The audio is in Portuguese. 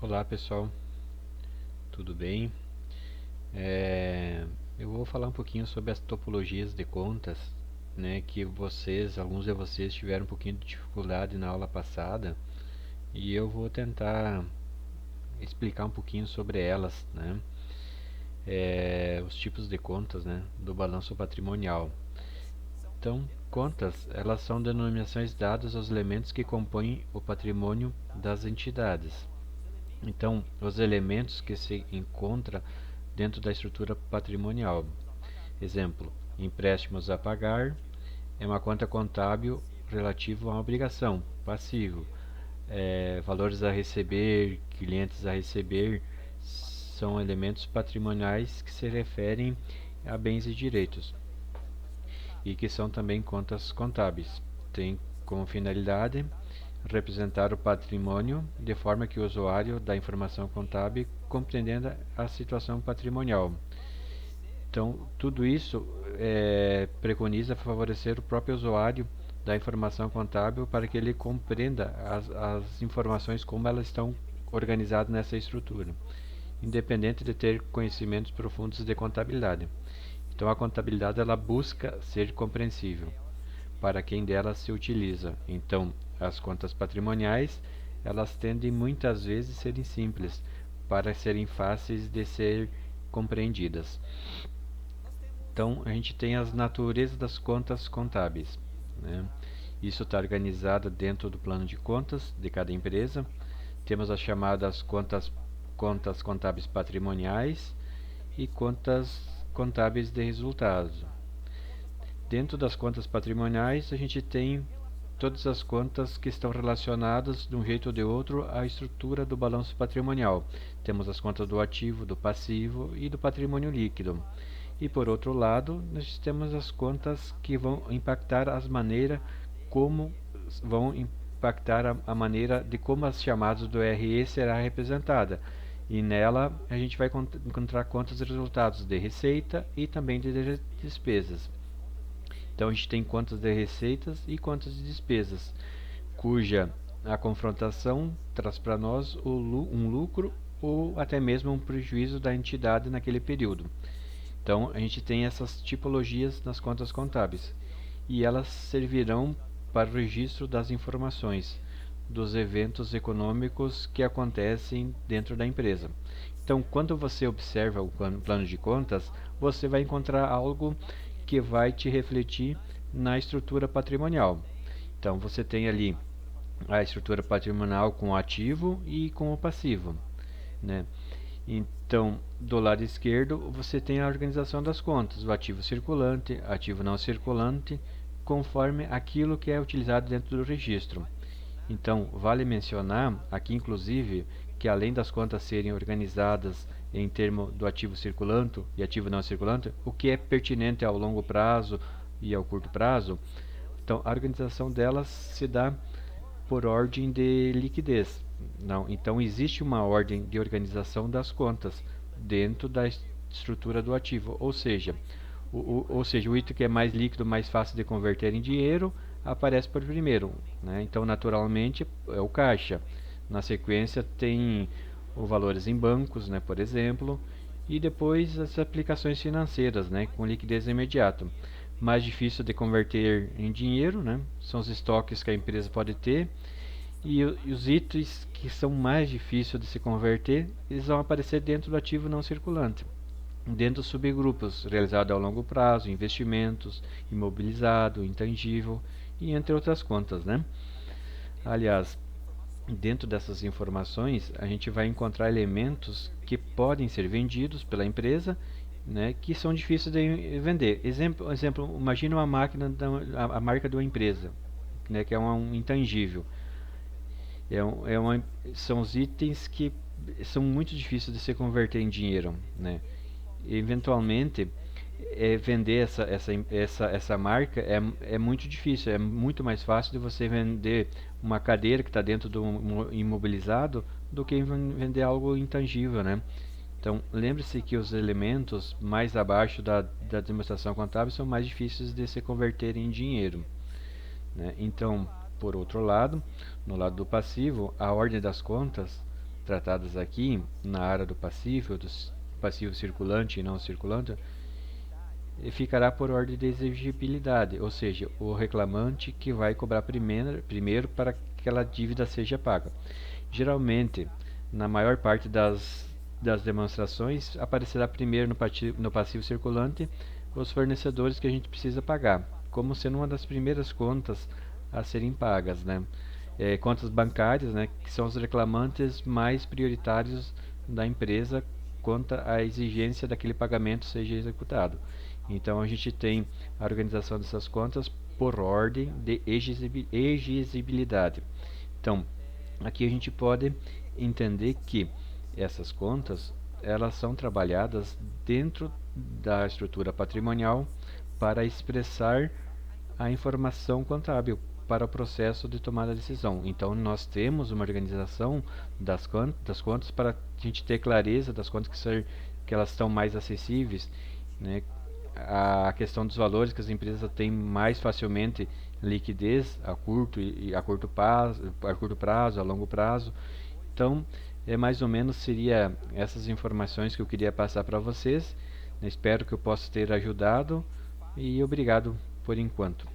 Olá pessoal, tudo bem? Eu vou falar um pouquinho sobre as topologias de contas, né, que alguns de vocês tiveram um pouquinho de dificuldade na aula passada, e eu vou tentar explicar um pouquinho sobre elas, né, os tipos de contas, né, do balanço patrimonial. Então, contas, elas são denominações dadas aos elementos que compõem o patrimônio das entidades. Então, os elementos que se encontram dentro da estrutura patrimonial. Exemplo: empréstimos a pagar é uma conta contábil relativa a uma obrigação, passivo. Valores a receber, clientes a receber, são elementos patrimoniais que se referem a bens e direitos e que são também contas contábeis. Tem como finalidade representar o patrimônio de forma que o usuário da informação contábil compreenda a situação patrimonial. Então, tudo isso preconiza favorecer o próprio usuário da informação contábil para que ele compreenda as informações como elas estão organizadas nessa estrutura, independente de ter conhecimentos profundos de contabilidade. Então, a contabilidade ela busca ser compreensível para quem dela se utiliza. Então, as contas patrimoniais elas tendem muitas vezes a serem simples para serem fáceis de ser compreendidas. Então, a gente tem as naturezas das contas contábeis, né? Isso está organizado dentro do plano de contas de cada empresa. Temos as chamadas contas contábeis patrimoniais e contas contábeis de resultados. Dentro das contas patrimoniais, a gente tem todas as contas que estão relacionadas, de um jeito ou de outro, à estrutura do balanço patrimonial. Temos as contas do ativo, do passivo e do patrimônio líquido. E por outro lado, nós temos as contas que vão impactar as maneiras como vão impactar a maneira de como as chamadas do RE será representada. E nela a gente vai encontrar contas de resultados de receita e também de despesas. Então a gente tem contas de receitas e contas de despesas, cuja a confrontação traz para nós um lucro ou até mesmo um prejuízo da entidade naquele período. Então a gente tem essas tipologias nas contas contábeis e elas servirão para o registro das informações dos eventos econômicos que acontecem dentro da empresa. Então, quando você observa o plano de contas, você vai encontrar algo que vai te refletir na estrutura patrimonial. Então, você tem ali a estrutura patrimonial com o ativo e com o passivo, né? Então, do lado esquerdo, você tem a organização das contas, o ativo circulante, ativo não circulante, conforme aquilo que é utilizado dentro do registro. Então, vale mencionar aqui, inclusive, que além das contas serem organizadas em termos do ativo circulante e ativo não circulante, o que é pertinente ao longo prazo e ao curto prazo, então a organização delas se dá por ordem de liquidez. Não, então existe uma ordem de organização das contas dentro da estrutura do ativo, ou seja, o item que é mais líquido, mais fácil de converter em dinheiro, aparece por primeiro, né? Então, naturalmente, é o caixa. Na sequência, tem os valores em bancos, né, por exemplo, e depois as aplicações financeiras, né, com liquidez imediata. Mais difícil de converter em dinheiro, né, são os estoques que a empresa pode ter, e os itens que são mais difíceis de se converter, eles vão aparecer dentro do ativo não circulante, dentro dos subgrupos realizado ao longo prazo, investimentos, imobilizado, intangível e entre outras contas, né? Aliás, dentro dessas informações, a gente vai encontrar elementos que podem ser vendidos pela empresa, né, que são difíceis de vender. Exemplo, imagina uma máquina, a marca de uma empresa, né, que é um intangível. É, um, é uma, são os itens que são muito difíceis de se converter em dinheiro, né? Eventualmente, vender essa marca é muito difícil. É muito mais fácil de você vender uma cadeira que está dentro do imobilizado do que vender algo intangível, né? Então, lembre-se que os elementos mais abaixo da demonstração contábil são mais difíceis de se converter em dinheiro, né? Então, por outro lado, no lado do passivo, a ordem das contas tratadas aqui na área do passivo circulante e não circulante, ficará por ordem de exigibilidade, ou seja, o reclamante que vai cobrar primeiro para que aquela dívida seja paga. Geralmente, na maior parte das demonstrações, aparecerá primeiro no passivo circulante os fornecedores que a gente precisa pagar, como sendo uma das primeiras contas a serem pagas, né? Contas bancárias, né, que são os reclamantes mais prioritários da empresa quanto à exigência daquele pagamento seja executado. Então a gente tem a organização dessas contas por ordem de exigibilidade. Então, aqui a gente pode entender que essas contas elas são trabalhadas dentro da estrutura patrimonial para expressar a informação contábil para o processo de tomada de decisão. Então, nós temos uma organização das contas para a gente ter clareza das contas que elas estão mais acessíveis, né? A questão dos valores que as empresas têm mais facilmente liquidez a curto prazo, a longo prazo. Então, mais ou menos seria essas informações que eu queria passar para vocês. Espero que eu possa ter ajudado e obrigado por enquanto.